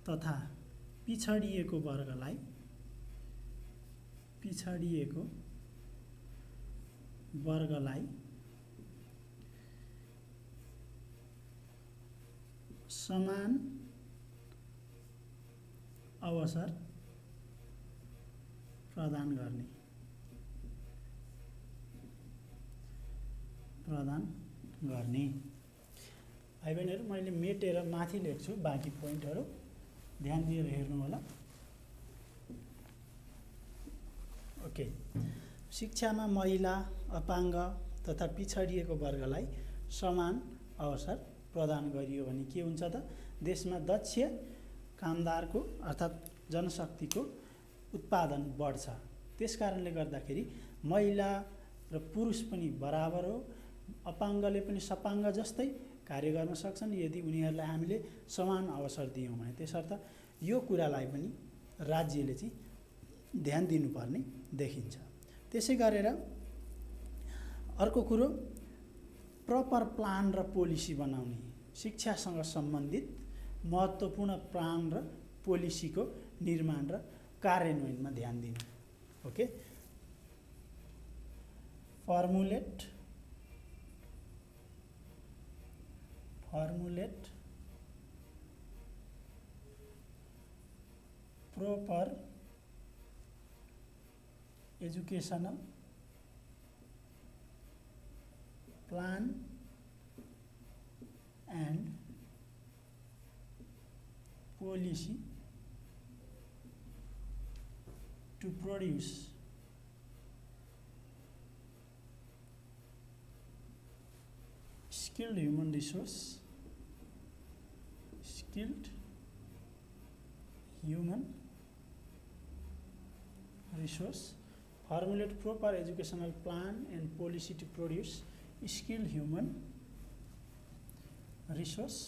S1: तथा पिछडिएको वर्गलाई समान अवसर प्रदान गर्ने भाइ बहिनीहरू, मैले मेटेर माथि लेख्छु बाँकी पोइन्टहरू ध्यान दिएर हेर्नु होला। ओके, शिक्षामा महिला, अपाङ्ग तथा पिछडिएको वर्गलाई समान अवसर प्रदान गरियो भने के हुन्छ त देशमा दक्ष कामदारको अर्थात् जनशक्तिको उत्पादन बढ्छ। त्यसकारणले गर्दाखेरि महिला र पुरुष पनि बराबर हो, अपाङ्गले पनि सपाङ्ग जस्तै कार्य गर्न सक्छन् यदि उनीहरूलाई हामीले समान अवसर दियौँ भने। त्यसर्थ यो कुरालाई पनि राज्यले चाहिँ ध्यान दिनुपर्ने देखिन्छ। त्यसै गरेर अर्को कुरो प्रपर प्लान र पोलिसी बनाउने, शिक्षासँग सम्बन्धित महत्त्वपूर्ण प्लान र पोलिसीको निर्माण र कार्यान्वयनमा ध्यान दिनु। Okay, formulate proper educational plan and policy to produce skilled human resource, formulate proper educational plan and policy to produce skilled human resource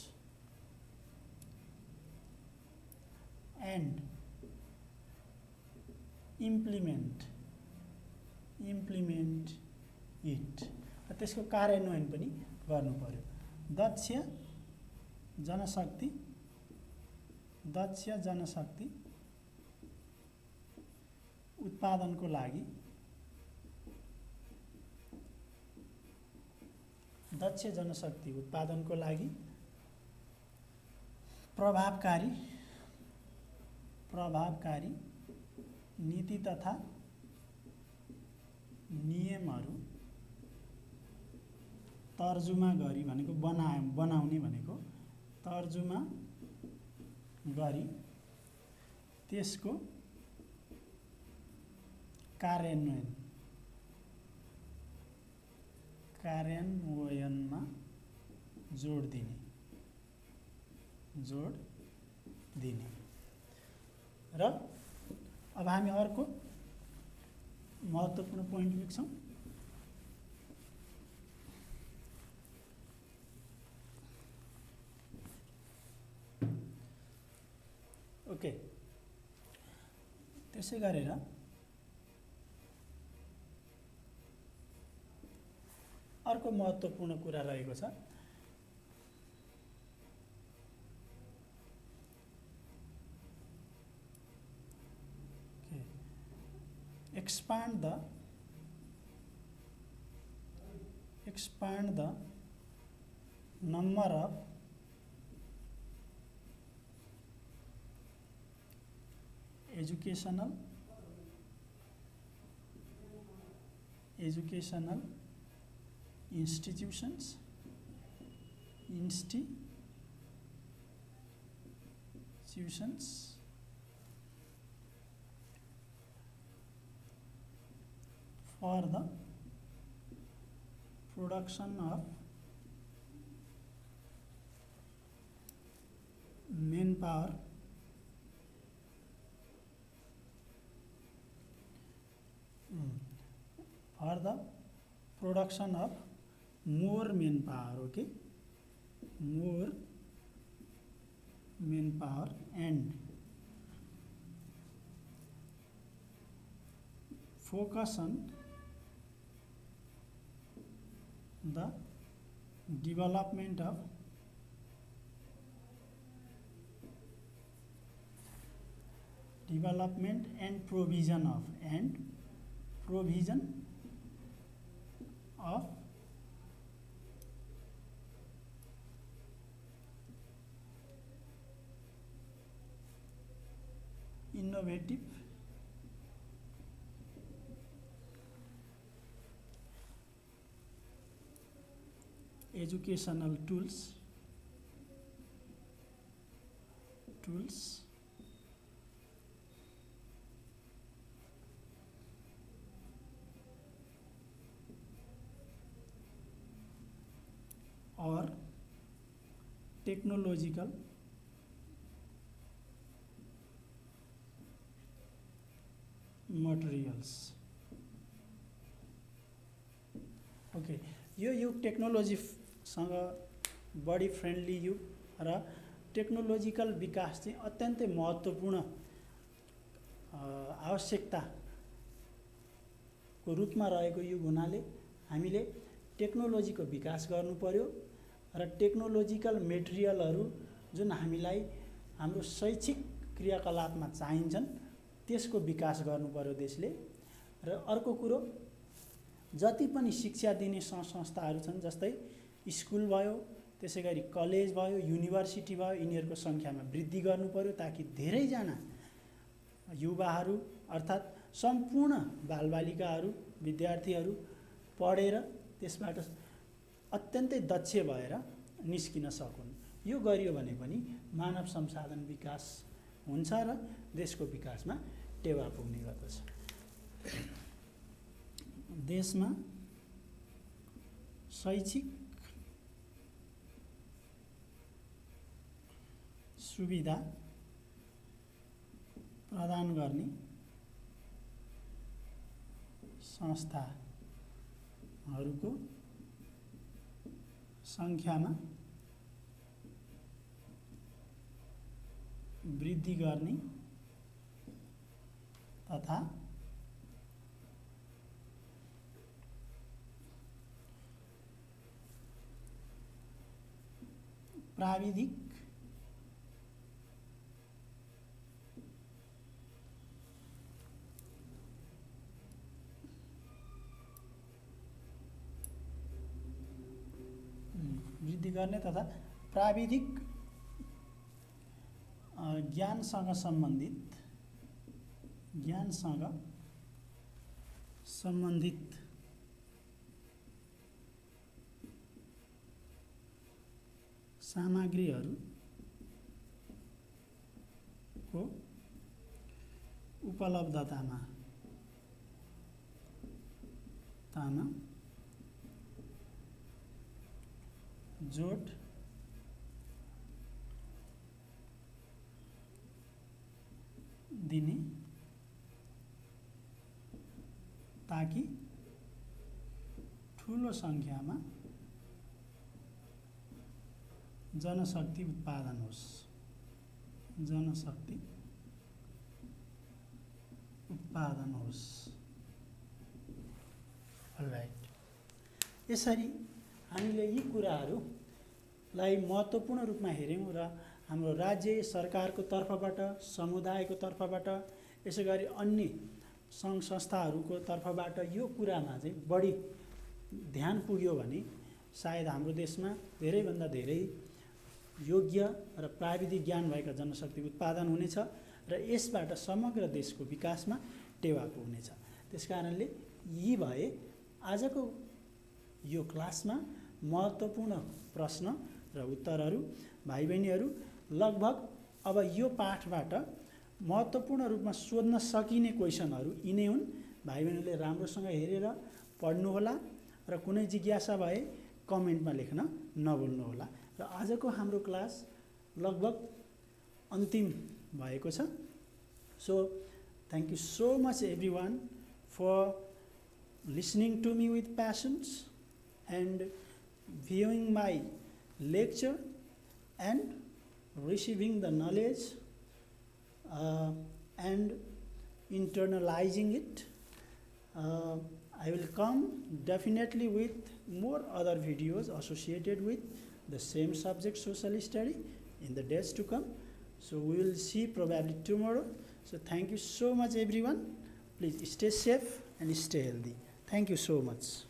S1: and implement it। त्यसको कार्यान्वयन पनि गर्नु पर्यो। दक्ष जनशक्ति उत्पादनको लागि प्रभावकारी नीति तथा नियमहरू तर्जुमा गरी भनेको बनाउने भनेको तर्जुमा गरी त्यसको कार्यान्वयनमा जोड दिने। र अब हामी अर्को महत्त्वपूर्ण पोइन्ट लेख्छौँ। ओके, त्यसै गरेर अर्को महत्त्वपूर्ण कुरा रहेको छ expand the number of educational institutions for the production of manpower for the production of more manpower, okay, more manpower and focus on the development and provision of innovative educational tools or technological materials. Okay, यो युग टेक्नोलोजीसँग बढी friendly युग र technological विकास चाहिँ अत्यन्तै महत्त्वपूर्ण आवश्यकताको रूपमा रहेको युग हुनाले हामीले टेक्नोलोजीको विकास गर्नु पर्यो र टेक्नोलोजिकल मेटेरियलहरू जुन हामीलाई हाम्रो शैक्षिक क्रियाकलापमा चाहिन्छन् त्यसको विकास गर्नु पर्यो देशले। र अर्को कुरो, जति पनि शिक्षा दिने संस्थाहरू छन्, जस्तै स्कुल भयो, त्यसै गरी कलेज भयो, युनिभर्सिटी भयो, यिनीहरूको सङ्ख्यामा वृद्धि गर्नु पर्यो ताकि धेरैजना युवाहरू अर्थात् सम्पूर्ण बालबालिकाहरू, विद्यार्थीहरू पढेर त्यसबाट अत्यन्तै दक्ष भएर निस्किन सकुन्। यो गरियो भने पनि मानव संसाधन विकास हुन्छ र देशको विकासमा टेवा पुग्ने गर्दछ। देशमा शैक्षिक सुविधा प्रदान गर्ने संस्थाहरूको सङ्ख्यामा वृद्धि गर्ने तथा प्राविधिक वृद्धि गर्ने तथा प्राविधिक ज्ञानसँग सम्बन्धित सामग्रीहरूको उपलब्धतामा जोड दिने ताकि ठुलो सङ्ख्यामा जनशक्ति उत्पादन होस्। अलराइट, यसरी हामीले यी कुराहरूलाई महत्त्वपूर्ण रूपमा हेऱ्यौँ र हाम्रो राज्य सरकारको तर्फबाट, समुदायको तर्फबाट, यसै गरी अन्य सङ्घ संस्थाहरूको तर्फबाट यो कुरामा चाहिँ बढी ध्यान पुग्यो भने सायद हाम्रो देशमा धेरैभन्दा धेरै योग्य र प्राविधिक ज्ञान भएका जनशक्ति उत्पादन हुनेछ र यसबाट समग्र देशको विकासमा टेवा पुग्नेछ। त्यसकारणले यी भए आजको यो क्लासमा महत्त्वपूर्ण प्रश्न र उत्तरहरू। भाइ बहिनीहरू, लगभग अब यो पाठबाट महत्त्वपूर्ण रूपमा सोध्न सकिने क्वेसनहरू यिनै हुन्। भाइ बहिनीले राम्रोसँग हेरेर पढ्नुहोला र कुनै जिज्ञासा भए कमेन्टमा लेख्न नभुल्नुहोला। र आजको हाम्रो क्लास लगभग अन्तिम भएको छ। So thank you so much everyone for listening to me with passions and viewing my lecture and receiving the knowledge and internalizing it. I will come definitely with more other videos associated with the same subject, social study, in the days to come. So we will see probably tomorrow. So thank you so much everyone. Please stay safe and stay healthy. Thank you so much.